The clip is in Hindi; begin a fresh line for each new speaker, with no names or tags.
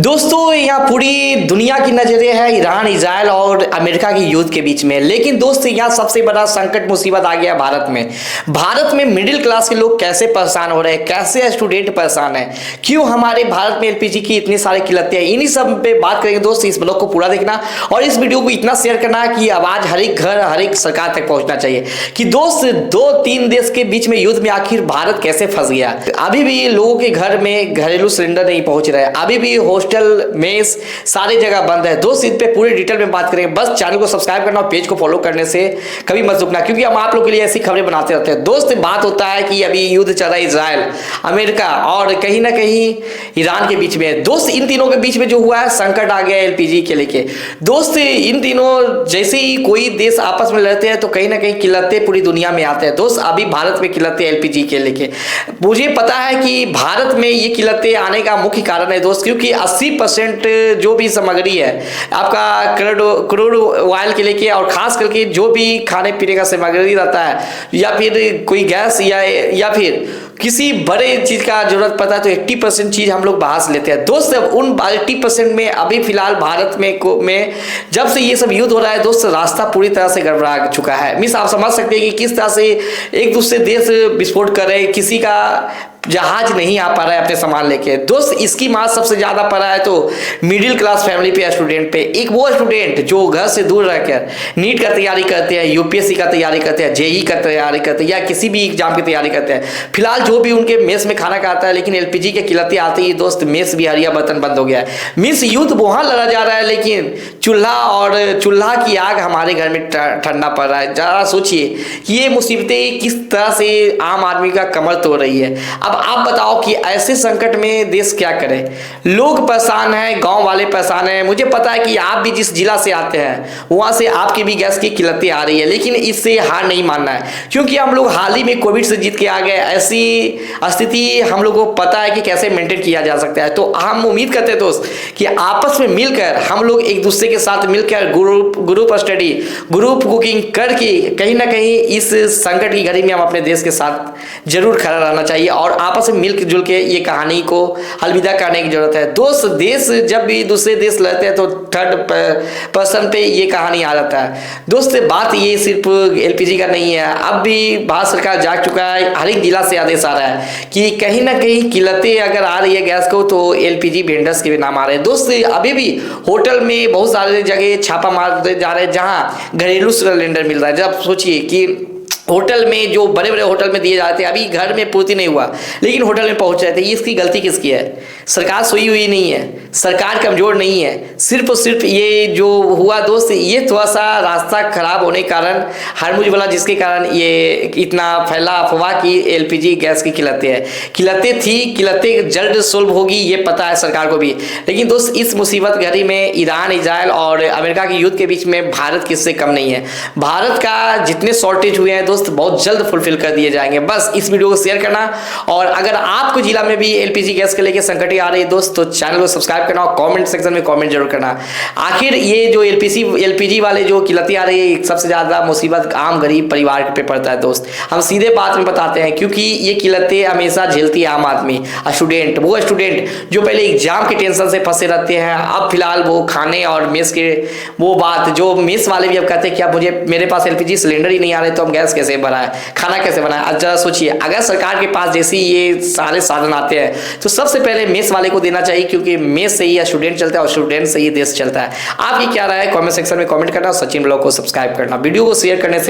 दोस्तों यहाँ पूरी दुनिया की नजरें हैं ईरान, इजराइल और अमेरिका की युद्ध के बीच में। लेकिन दोस्त यहाँ सबसे बड़ा संकट मुसीबत आ गया भारत में। भारत में मिडिल क्लास के लोग कैसे परेशान हो रहे हैं, कैसे स्टूडेंट परेशान है, क्यों हमारे भारत में एलपीजी की इतनी सारी किल्लतें हैं, इन्हीं सब पे बात करेंगे दोस्त। इस ब्लॉग को पूरा देखना और इस वीडियो को इतना शेयर करना कि आवाज हर एक घर, हर एक सरकार तक पहुंचना चाहिए कि दोस्त 2-3 देश के बीच में युद्ध में आखिर भारत कैसे फंस गया। अभी भी लोगों के घर में घरेलू सिलेंडर नहीं पहुंच रहे, अभी भी हॉस्टल, मेस सारी जगह बंद है। दोस्त इस पे पूरे डिटेल में बात करेंगे। बस चैनल को सब्सक्राइब करना और पेज को फॉलो करने से कभी मत रुकना, क्योंकि हम आप लोग के लिए ऐसी खबरें बनाते रहते हैं। दोस्त बात होता है कि अभी युद्ध चल रहा है इजराइल, अमेरिका और कहीं ना कहीं ईरान के बीच में। दोस्त इन तीनों के बीच में जो हुआ है, संकट आ गया एलपीजी के लेके। दोस्त इन तीनों जैसे ही कोई देश आपस में लड़ते हैं तो कहीं ना कहीं किल्लतें पूरी दुनिया में आते हैं। दोस्त अभी भारत में किल्लतें एलपीजी के लेके, मुझे पता है कि भारत में ये किल्लतें आने का मुख्य कारण है दोस्त, क्योंकि 80% जो भी सामग्री है आपका क्रूड ऑयल के लेके और खास करके जो भी खाने पीने का सामग्री रहता है या फिर कोई गैस या फिर किसी बड़े चीज का जरूरत पड़ता है तो 80% चीज हम लोग बाहर से लेते हैं। दोस्त उन 80% में अभी फिलहाल भारत में जब से ये सब युद्ध हो रहा है दोस्त, रास्ता पूरी तरह से गड़बड़ा चुका है। मिस आप समझ सकते हैं कि किस तरह से एक दूसरे देश विस्फोट कर रहे, किसी का जहाज नहीं आ पा रहा है अपने सामान लेके। दोस्त इसकी मार सबसे ज्यादा पड़ा है तो मिडिल क्लास फैमिली पे, स्टूडेंट पे। एक वो स्टूडेंट जो घर से दूर रहकर नीट का तैयारी करते हैं, यूपीएससी का तैयारी करते हैं, जेई का तैयारी करते हैं या किसी भी एग्जाम की तैयारी करते हैं। फिलहाल जो भी उनके मेस में खाना खाता है, लेकिन एलपीजी के किल्लतें आती ही दोस्त मेस भी हरिया बर्तन बंद हो गया है। मिस युद्ध वहां लड़ा जा रहा है, लेकिन चूल्हा की आग हमारे घर में ठंडा पड़ रहा है। जरा सोचिए कि ये मुसीबतें किस तरह से आम आदमी का कमर तोड़ रही है। अब आप बताओ कि ऐसे संकट में देश क्या करे। लोग परेशान हैं, गांव वाले परेशान हैं। मुझे पता है कि आप भी जिस जिला से आते हैं वहां से आपकी भी गैस की किल्लतें आ रही है, लेकिन इससे हार नहीं मानना है, क्योंकि हम लोग हाल ही में कोविड से जीत के आ गए। ऐसी स्थिति हम लोगों को पता है कि कैसे मेंटेन किया जा सकता है। तो हम उम्मीद करते हैं दोस्त कि आपस में मिलकर हम लोग एक दूसरे के साथ मिलकर ग्रुप स्टडी, ग्रुप कुकिंग करके कहीं ना कहीं इस संकट की घड़ी में हम अपने देश के साथ जरूर खड़ा रहना चाहिए और आपस में मिलजुल के ये कहानी को अलविदा करने की जरूरत है। दोस्त देश जब भी दूसरे देश लड़ते हैं तो थर्ड पर्सन पे ये कहानी आ जाता है। दोस्त बात ये सिर्फ एलपीजी का नहीं है, अब भी भारत सरकार जाग चुका है, हर एक जिला से आदेश आ रहा है कि कहीं ना कहीं किल्लतें अगर आ रही है गैस को तो एलपीजी वेंडर्स के भी नाम आ रहे हैं। दोस्त अभी भी होटल में बहुत सारे जगह छापा मारते जा रहे हैं जहां घरेलू सिलेंडर मिल रहा है। जब सोचिए कि होटल में जो बड़े बड़े होटल में दिए जाते हैं, अभी घर में पूर्ति नहीं हुआ लेकिन होटल में पहुंच रहे थे, इसकी गलती किसकी है? सरकार सोई हुई नहीं है, सरकार कमजोर नहीं है, सिर्फ और सिर्फ ये जो हुआ दोस्त, ये थोड़ा सा रास्ता खराब होने के कारण, हरमुज वाला जिसके कारण ये इतना फैला अफवाह की एलपीजी गैस की किल्लतें हैं। किल्लतें थी, किल्लतें जल्द सोल्व होगी ये पता है सरकार को भी, लेकिन दोस्त इस मुसीबत घड़ी में ईरान, इजराइल और अमेरिका के युद्ध के बीच में भारत किससे कम नहीं है। भारत का जितने शॉर्टेज हुए हैं दोस्त बहुत जल्द फुलफिल कर दिए जाएंगे। बस इस वीडियो को शेयर करना और अगर आपको जिला में भी एलपीजी गैस के लेके संकट आ रही है दोस्त तो चैनल को सब्सक्राइब करना और कमेंट सेक्शन में कमेंट जरूर करना। आखिर ये जो एलपीजी वाले जो किल्लतें आ रही है, सबसे ज्यादा मुसीबत आम गरीब परिवार पे पड़ता है दोस्त। हम सीधे बात में बताते हैं, क्योंकि ये किल्लतें हमेशा झेलती है आम आदमी, स्टूडेंट। वो स्टूडेंट जो पहले एग्जाम के टेंशन से फंसे रहते हैं, अब फिलहाल वो खाने और मेस के वो बात जो मेस वाले भी अब कहते हैं कि अब मेरे पास एलपीजी सिलेंडर ही नहीं आ रहे तो हम गैस कैसे बनाए, खाना कैसे बनाए। अब जरा सोचिए, अगर सरकार के पास जैसे ये सारे साधन आते हैं तो सबसे पहले मेस वाले को देना चाहिए, क्योंकि मेस से ही स्टूडेंट चलता है और स्टूडेंट से ही देश चलता है। आपकी क्या राय है कमेंट सेक्शन में कमेंट करना और सचिन ब्लॉग को सब्सक्राइब करना। वीडियो को शेयर करने से